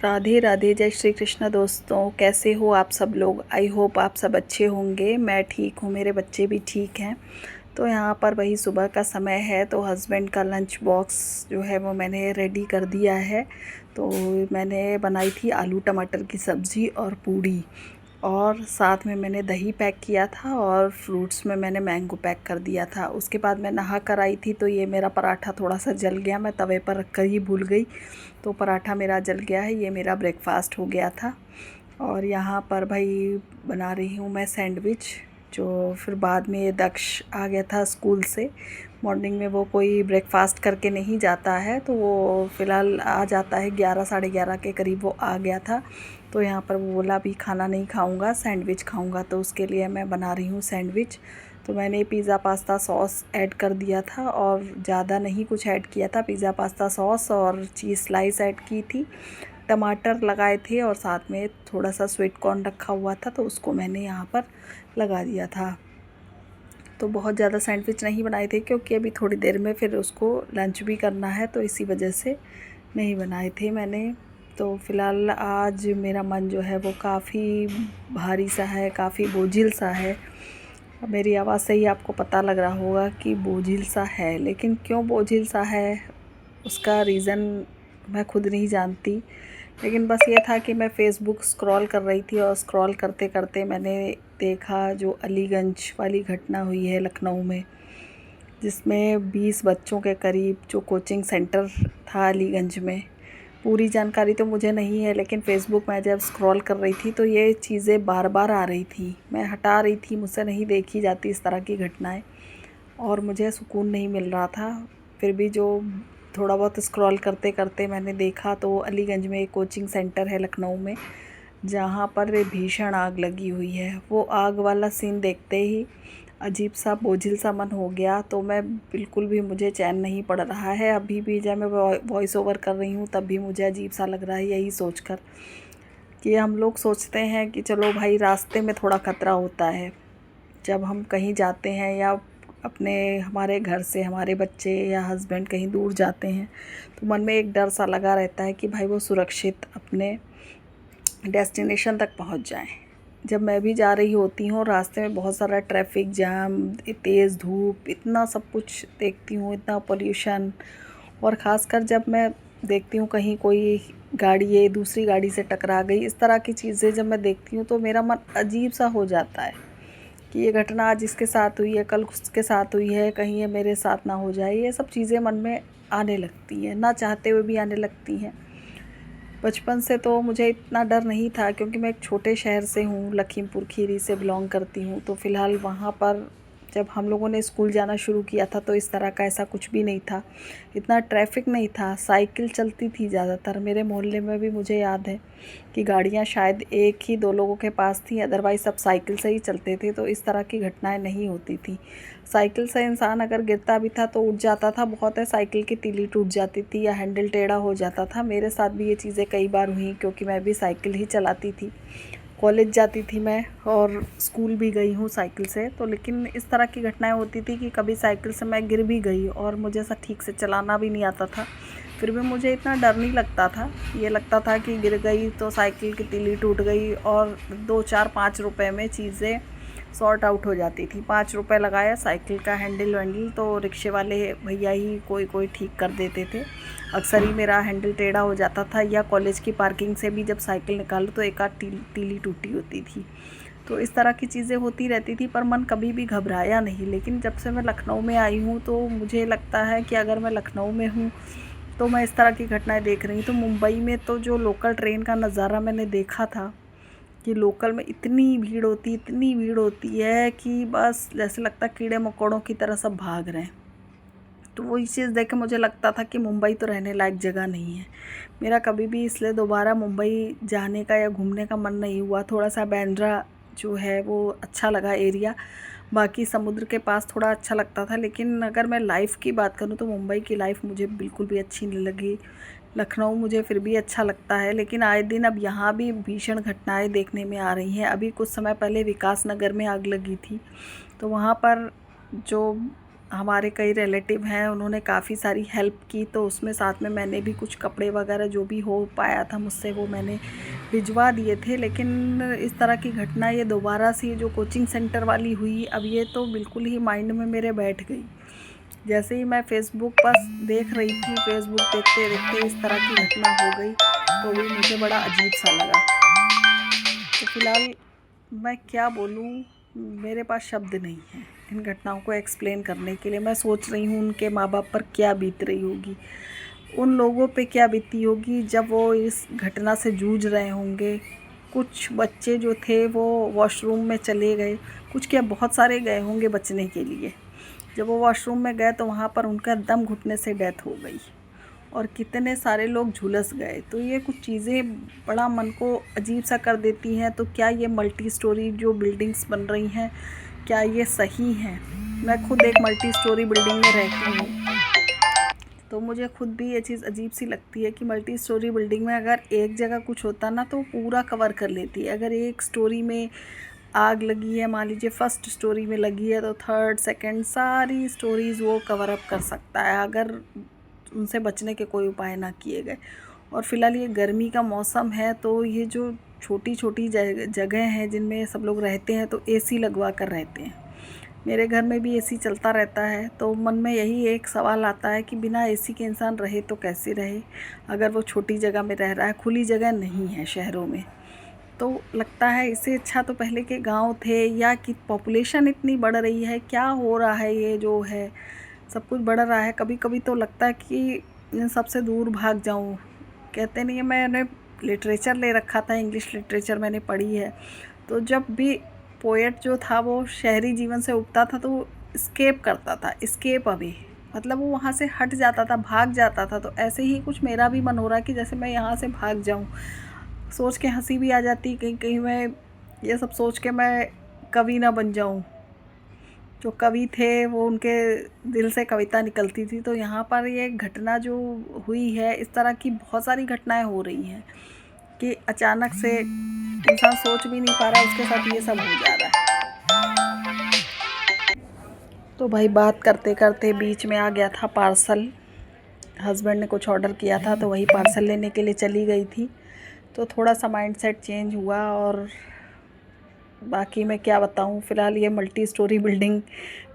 राधे राधे, जय श्री कृष्ण। दोस्तों, कैसे हो आप सब लोग? आई होप आप सब अच्छे होंगे। मैं ठीक हूँ, मेरे बच्चे भी ठीक हैं। तो यहाँ पर वही सुबह का समय है, तो हस्बैंड का लंच बॉक्स जो है वो मैंने रेडी कर दिया है। तो मैंने बनाई थी आलू टमाटर की सब्ज़ी और पूड़ी, और साथ में मैंने दही पैक किया था, और फ्रूट्स में मैंने मैंगो पैक कर दिया था। उसके बाद मैं नहा कर आई थी, तो ये मेरा पराठा थोड़ा सा जल गया, मैं तवे पर रख कर ही भूल गई, तो पराठा मेरा जल गया है। ये मेरा ब्रेकफास्ट हो गया था। और यहाँ पर भाई बना रही हूँ मैं सैंडविच, जो फिर बाद में दक्ष आ गया था स्कूल से। मॉर्निंग में वो कोई ब्रेकफास्ट करके नहीं जाता है, तो वो फ़िलहाल आ जाता है 11 साढ़े 11 के करीब वो आ गया था। तो यहाँ पर वो बोला अभी खाना नहीं खाऊंगा, सैंडविच खाऊंगा, तो उसके लिए मैं बना रही हूँ सैंडविच। तो मैंने पिज़्ज़ा पास्ता सॉस ऐड कर दिया था, और ज़्यादा नहीं कुछ ऐड किया था। पिज़्ज़ा पास्ता सॉस और चीज़ स्लाइस ऐड की थी, टमाटर लगाए थे, और साथ में थोड़ा सा स्वीट कॉर्न रखा हुआ था, तो उसको मैंने यहाँ पर लगा दिया था। तो बहुत ज़्यादा सैंडविच नहीं बनाए थे, क्योंकि अभी थोड़ी देर में फिर उसको लंच भी करना है, तो इसी वजह से नहीं बनाए थे मैंने। तो फ़िलहाल आज मेरा मन जो है वो काफ़ी भारी सा है, काफ़ी बोझिल सा है। मेरी आवाज़ से ही आपको पता लग रहा होगा कि बोझिल सा है, लेकिन क्यों बोझिल सा है उसका रीज़न मैं खुद नहीं जानती। लेकिन बस ये था कि मैं फ़ेसबुक स्क्रॉल कर रही थी, और स्क्रॉल करते करते मैंने देखा जो अलीगंज वाली घटना हुई है लखनऊ में, जिसमें 20 बच्चों के करीब जो कोचिंग सेंटर था अलीगंज में। पूरी जानकारी तो मुझे नहीं है, लेकिन फ़ेसबुक में जब स्क्रॉल कर रही थी तो ये चीज़ें बार बार आ रही थी। मैं हटा रही थी, मुझसे नहीं देखी जाती इस तरह की घटनाएं, और मुझे सुकून नहीं मिल रहा था। फिर भी जो थोड़ा बहुत स्क्रॉल करते करते मैंने देखा, तो अलीगंज में एक कोचिंग सेंटर है लखनऊ में, जहाँ पर भीषण आग लगी हुई है। वो आग वाला सीन देखते ही अजीब सा बोझिल सा मन हो गया। तो मैं बिल्कुल भी, मुझे चैन नहीं पड़ रहा है। अभी भी जब मैं वॉइस ओवर कर रही हूँ, तब भी मुझे अजीब सा लग रहा है, यही सोचकर कि हम लोग सोचते हैं कि चलो भाई, रास्ते में थोड़ा खतरा होता है जब हम कहीं जाते हैं, या अपने हमारे घर से हमारे बच्चे या हस्बैंड कहीं दूर जाते हैं, तो मन में एक डर सा लगा रहता है कि भाई वो सुरक्षित अपने डेस्टिनेशन तक पहुंच जाएं। जब मैं भी जा रही होती हूँ, रास्ते में बहुत सारा ट्रैफिक जाम, तेज़ धूप, इतना सब कुछ देखती हूँ, इतना पोल्यूशन। और ख़ासकर जब मैं देखती हूँ कहीं कोई गाड़ी ये दूसरी गाड़ी से टकरा गई, इस तरह की चीज़ें जब मैं देखती हूँ, तो मेरा मन अजीब सा हो जाता है कि ये घटना आज इसके साथ हुई है, कल उसके साथ हुई है, कहीं ये मेरे साथ ना हो जाए। ये सब चीज़ें मन में आने लगती हैं, ना चाहते हुए भी आने लगती हैं। बचपन से तो मुझे इतना डर नहीं था, क्योंकि मैं एक छोटे शहर से हूँ, लखीमपुर खीरी से बिलोंग करती हूँ। तो फ़िलहाल वहाँ पर जब हम लोगों ने स्कूल जाना शुरू किया था, तो इस तरह का ऐसा कुछ भी नहीं था, इतना ट्रैफिक नहीं था, साइकिल चलती थी ज़्यादातर। मेरे मोहल्ले में भी मुझे याद है कि गाड़ियाँ शायद एक ही दो लोगों के पास थी, अदरवाइज़ सब साइकिल से ही चलते थे, तो इस तरह की घटनाएं नहीं होती थी। साइकिल से इंसान अगर गिरता भी था तो उठ जाता था, बहुत है साइकिल की तीली टूट जाती थी, या हैंडल टेढ़ा हो जाता था। मेरे साथ भी ये चीज़ें कई बार हुई, क्योंकि मैं भी साइकिल ही चलाती थी, कॉलेज जाती थी मैं, और स्कूल भी गई हूँ साइकिल से। तो लेकिन इस तरह की घटनाएं होती थी कि कभी साइकिल से मैं गिर भी गई, और मुझे ऐसा ठीक से चलाना भी नहीं आता था। फिर भी मुझे इतना डर नहीं लगता था, ये लगता था कि गिर गई तो साइकिल की तीली टूट गई, और 2 4 5 रुपए में चीज़ें सॉर्ट आउट हो जाती थी। 5 रुपए लगाया, साइकिल का हैंडल वैंडल तो रिक्शे वाले भैया ही कोई कोई ठीक कर देते थे। अक्सर ही मेरा हैंडल टेढ़ा हो जाता था, या कॉलेज की पार्किंग से भी जब साइकिल निकालो तो एक आध तीली टूटी होती थी। तो इस तरह की चीज़ें होती रहती थी, पर मन कभी भी घबराया नहीं। लेकिन जब से मैं लखनऊ में आई हूँ, तो मुझे लगता है कि अगर मैं लखनऊ में हूँ तो मैं इस तरह की घटनाएं देख रही हूँ। तो मुंबई में तो जो लोकल ट्रेन का नज़ारा मैंने देखा था, कि लोकल में इतनी भीड़ होती है कि बस जैसे लगता है कीड़े मकोड़ों की तरह सब भाग रहे हैं। तो वही चीज़ देख के मुझे लगता था कि मुंबई तो रहने लायक जगह नहीं है। मेरा कभी भी इसलिए दोबारा मुंबई जाने का या घूमने का मन नहीं हुआ। थोड़ा सा बांद्रा जो है वो अच्छा लगा एरिया, बाकी समुद्र के पास थोड़ा अच्छा लगता था। लेकिन अगर मैं लाइफ़ की बात करूँ, तो मुंबई की लाइफ़ मुझे बिल्कुल भी अच्छी नहीं लगी। लखनऊ मुझे फिर भी अच्छा लगता है, लेकिन आए दिन अब यहाँ भी भीषण घटनाएं देखने में आ रही हैं। अभी कुछ समय पहले विकास नगर में आग लगी थी, तो वहाँ पर जो हमारे कई रिलेटिव हैं, उन्होंने काफ़ी सारी हेल्प की, तो उसमें साथ में मैंने भी कुछ कपड़े वगैरह जो भी हो पाया था मुझसे वो मैंने भिजवा दिए थे। लेकिन इस तरह की घटना ये दोबारा से जो कोचिंग सेंटर वाली हुई, अब ये तो बिल्कुल ही माइंड में मेरे बैठ गई। जैसे ही मैं फ़ेसबुक पर देख रही थी, फ़ेसबुक देखते देखते इस तरह की घटना हो गई, तो भी मुझे बड़ा अजीब सा लगा। तो फ़िलहाल मैं क्या बोलूँ, मेरे पास शब्द नहीं हैं इन घटनाओं को एक्सप्लेन करने के लिए। मैं सोच रही हूँ उनके माँ बाप पर क्या बीत रही होगी, उन लोगों पे क्या बीती होगी जब वो इस घटना से जूझ रहे होंगे। कुछ बच्चे जो थे वो वॉशरूम में चले गए, कुछ क्या बहुत सारे गए होंगे बचने के लिए। जब वो वॉशरूम में गए तो वहाँ पर उनका दम घुटने से डेथ हो गई और कितने सारे लोग झुलस गए। तो ये कुछ चीज़ें बड़ा मन को अजीब सा कर देती हैं। तो क्या ये मल्टी स्टोरी जो बिल्डिंग्स बन रही हैं, क्या ये सही हैं? मैं खुद एक मल्टी स्टोरी बिल्डिंग में रहती हूँ, तो मुझे खुद भी ये चीज़ अजीब सी लगती है कि मल्टी स्टोरी बिल्डिंग में अगर एक जगह कुछ होता ना तो पूरा कवर कर लेती है। अगर एक स्टोरी में आग लगी है, मान लीजिए फर्स्ट स्टोरी में लगी है, तो थर्ड सेकंड सारी स्टोरीज़ वो कवर अप कर सकता है अगर उनसे बचने के कोई उपाय ना किए गए। और फ़िलहाल ये गर्मी का मौसम है, तो ये जो छोटी छोटी जगह हैं जिनमें सब लोग रहते हैं, तो एसी लगवा कर रहते हैं। मेरे घर में भी एसी चलता रहता है, तो मन में यही एक सवाल आता है कि बिना एसी के इंसान रहे तो कैसे रहे, अगर वो छोटी जगह में रह रहा है, खुली जगह नहीं है शहरों में। तो लगता है इससे अच्छा तो पहले के गांव थे, या कि पॉपुलेशन इतनी बढ़ रही है, क्या हो रहा है, ये जो है सब कुछ बढ़ रहा है। कभी कभी तो लगता है कि इन सबसे दूर भाग जाऊं। कहते नहीं है, मैंने लिटरेचर ले रखा था, इंग्लिश लिटरेचर मैंने पढ़ी है, तो जब भी पोएट जो था वो शहरी जीवन से उगता था तो वो स्केप करता था, स्केप अवे मतलब वो वहाँ से हट जाता था, भाग जाता था। तो ऐसे ही कुछ मेरा भी मन हो रहा है कि जैसे मैं यहाँ से भाग जाऊँ। सोच के हंसी भी आ जाती, कहीं कहीं मैं ये सब सोच के मैं कवि ना बन जाऊँ। जो कवि थे वो उनके दिल से कविता निकलती थी। तो यहाँ पर ये घटना जो हुई है, इस तरह की बहुत सारी घटनाएं हो रही हैं कि अचानक से इंसान सोच भी नहीं पा रहा, उसके साथ ये सब हो जा रहा है। तो भाई बात करते करते बीच में आ गया था पार्सल। हस्बैंड ने कुछ ऑर्डर किया था तो वही पार्सल लेने के लिए चली गई थी। तो थोड़ा सा माइंडसेट चेंज हुआ। और बाकी मैं क्या बताऊं, फ़िलहाल ये मल्टी स्टोरी बिल्डिंग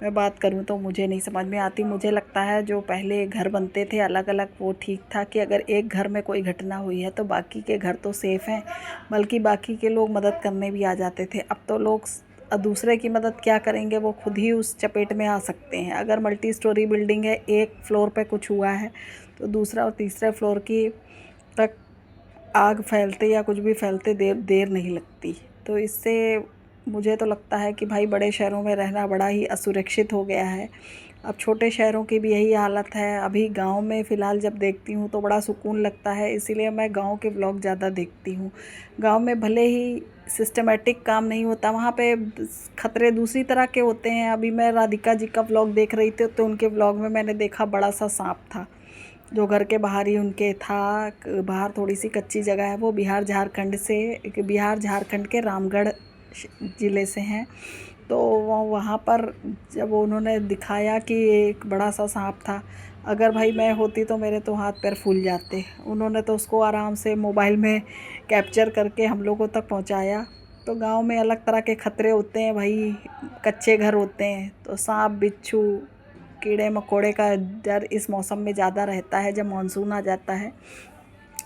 में बात करूं तो मुझे नहीं समझ में आती। मुझे लगता है जो पहले घर बनते थे अलग अलग वो ठीक था कि अगर एक घर में कोई घटना हुई है तो बाकी के घर तो सेफ़ हैं, बल्कि बाकी के लोग मदद करने भी आ जाते थे। अब तो लोग दूसरे की मदद क्या करेंगे, वो खुद ही उस चपेट में आ सकते हैं। अगर मल्टी स्टोरी बिल्डिंग है, एक फ्लोर पे कुछ हुआ है तो दूसरा और तीसरे फ्लोर की तक आग फैलते या कुछ भी फैलते देर नहीं लगती। तो इससे मुझे तो लगता है कि भाई बड़े शहरों में रहना बड़ा ही असुरक्षित हो गया है। अब छोटे शहरों की भी यही हालत है। अभी गांव में फ़िलहाल जब देखती हूँ तो बड़ा सुकून लगता है, इसीलिए मैं गांव के व्लॉग ज़्यादा देखती हूँ। गांव में भले ही सिस्टमेटिक काम नहीं होता, वहाँ पे खतरे दूसरी तरह के होते हैं। अभी मैं राधिका जी का व्लॉग देख रही थी तो उनके व्लॉग में मैंने देखा बड़ा सा सांप था जो घर के बाहर ही उनके था। बाहर थोड़ी सी कच्ची जगह है, वो बिहार झारखंड के रामगढ़ ज़िले से हैं। तो वहाँ पर जब उन्होंने दिखाया कि एक बड़ा सा सांप था, अगर भाई मैं होती तो मेरे तो हाथ पैर फूल जाते। उन्होंने तो उसको आराम से मोबाइल में कैप्चर करके हम लोगों तक पहुँचाया। तो गांव में अलग तरह के खतरे होते हैं भाई, कच्चे घर होते हैं, तो सांप बिच्छू कीड़े मकोड़े का डर इस मौसम में ज़्यादा रहता है। जब मानसून आ जाता है,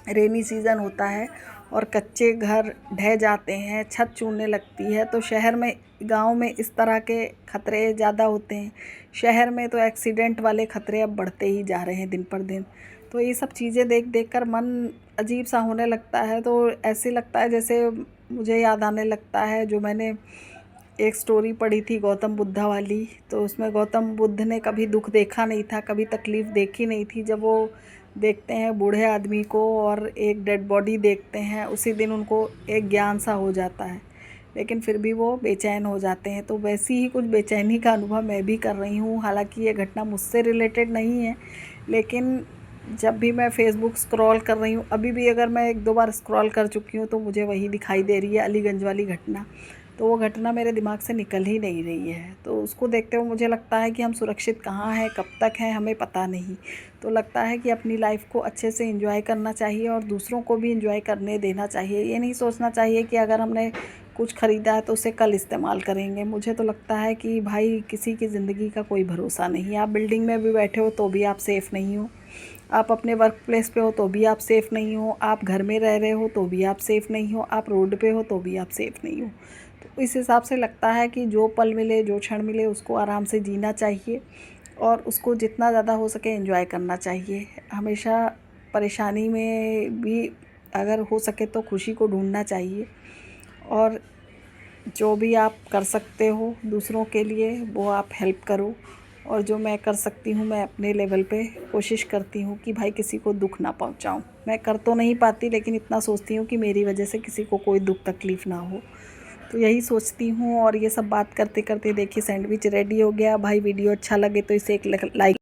रेनी सीज़न होता है और कच्चे घर ढह जाते हैं, छत चूरने लगती है, तो शहर में गांव में इस तरह के खतरे ज़्यादा होते हैं। शहर में तो एक्सीडेंट वाले खतरे अब बढ़ते ही जा रहे हैं दिन पर दिन। तो ये सब चीज़ें देख देख कर मन अजीब सा होने लगता है। तो ऐसे लगता है जैसे मुझे याद आने लगता है जो मैंने एक स्टोरी पढ़ी थी गौतम बुद्धा वाली। तो उसमें गौतम बुद्ध ने कभी दुख देखा नहीं था, कभी तकलीफ़ देखी नहीं थी। जब वो देखते हैं बूढ़े आदमी को और एक डेड बॉडी देखते हैं, उसी दिन उनको एक ज्ञान सा हो जाता है, लेकिन फिर भी वो बेचैन हो जाते हैं। तो वैसी ही कुछ बेचैनी का अनुभव मैं भी कर रही हूँ। हालांकि ये घटना मुझसे रिलेटेड नहीं है, लेकिन जब भी मैं फ़ेसबुक स्क्रॉल कर रही हूँ, अभी भी अगर मैं एक दो बार स्क्रॉल कर चुकी हूँ, तो मुझे वही दिखाई दे रही है, अलीगंज वाली घटना। तो वो घटना मेरे दिमाग से निकल ही नहीं रही है। तो उसको देखते हुए मुझे लगता है कि हम सुरक्षित कहाँ हैं, कब तक हैं, हमें पता नहीं। तो लगता है कि अपनी लाइफ़ को अच्छे से एंजॉय करना चाहिए और दूसरों को भी एंजॉय करने देना चाहिए। ये नहीं सोचना चाहिए कि अगर हमने कुछ ख़रीदा है तो उसे कल इस्तेमाल करेंगे। मुझे तो लगता है कि भाई किसी की ज़िंदगी का कोई भरोसा नहीं है। आप बिल्डिंग में भी बैठे हो तो भी आप सेफ़ नहीं हो, आप अपने वर्क प्लेस पे हो तो भी आप सेफ़ नहीं हो, आप घर में रह रहे हो तो भी आप सेफ़ नहीं हो, आप रोड पे हो तो भी आप सेफ़ नहीं हो। तो इस हिसाब से लगता है कि जो पल मिले, जो क्षण मिले, उसको आराम से जीना चाहिए और उसको जितना ज़्यादा हो सके एंजॉय करना चाहिए। हमेशा परेशानी में भी अगर हो सके तो खुशी को ढूंढना चाहिए और जो भी आप कर सकते हो दूसरों के लिए वो आप हेल्प करो। और जो मैं कर सकती हूँ मैं अपने लेवल पे कोशिश करती हूँ कि भाई किसी को दुख ना पहुँचाऊँ। मैं कर तो नहीं पाती लेकिन इतना सोचती हूँ कि मेरी वजह से किसी को कोई दुख तकलीफ़ ना हो। तो यही सोचती हूँ और ये सब बात करते करते देखिए सैंडविच रेडी हो गया। भाई वीडियो अच्छा लगे तो इसे एक लाइक